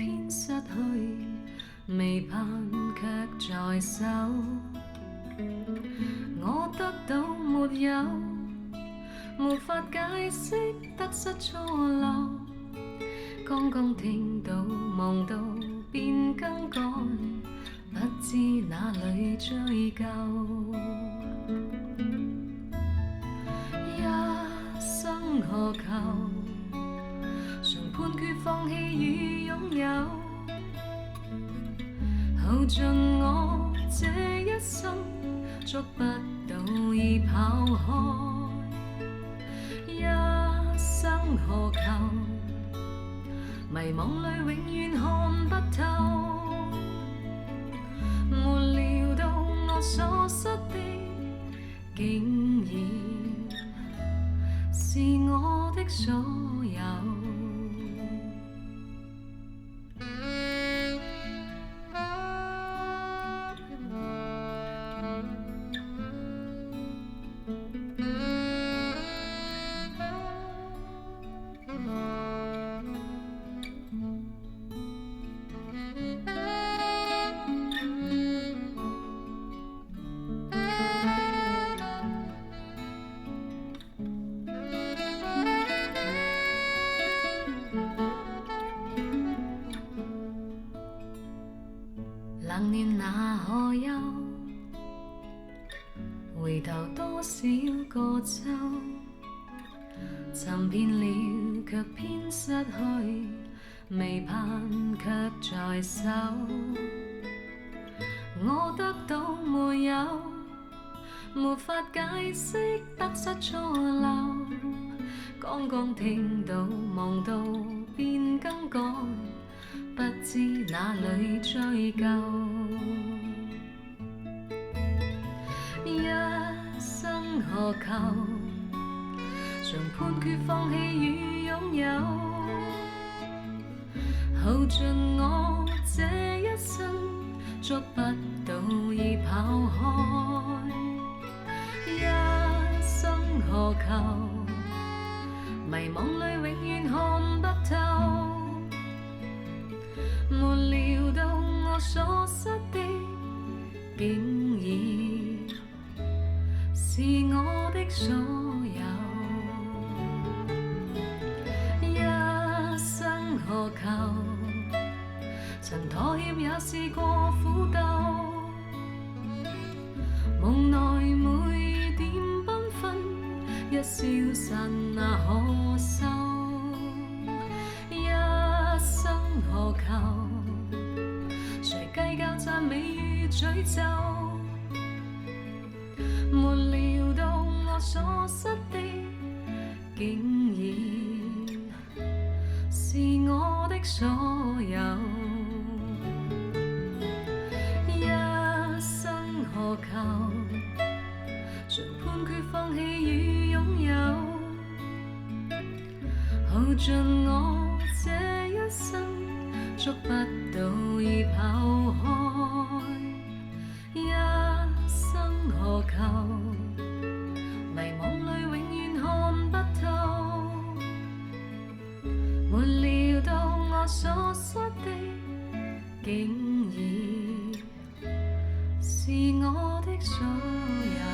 偏失去，未盼卻在手。我得到沒有，沒法解釋得失錯漏。剛剛聽到望到便更改，不知哪裏追究。一生何求，常判決放棄與擁有，耗盡我這一生，捉不到已跑開。一生何求，迷惘裏永遠看不透，沒料到我所失的，竟然是我的所有。冷暖那可休，回頭多少個秋，尋遍了卻偏失去，未盼卻在手。我得到沒有，沒法解釋得失錯漏。剛剛聽到望到便更改，不知哪裏追究。一生何求，常判決放棄與擁有，耗盡我這一生，捉不到已跑開。一生何求，迷惘裏永遠看不透，沒料到我所失的，竟然是我的所有。一生何求，曾妥協也試過苦鬥，無奈每點繽紛，一消散那可收。一生何求，誰計較讚美與詛咒？沒料到我所失的，竟然是我的所有。一生何求，常判決放棄與擁有，耗盡我這一生，捉不到已跑開。一生何求，迷惘裏永遠看不透，沒料到我所失的，竟然是我的所有。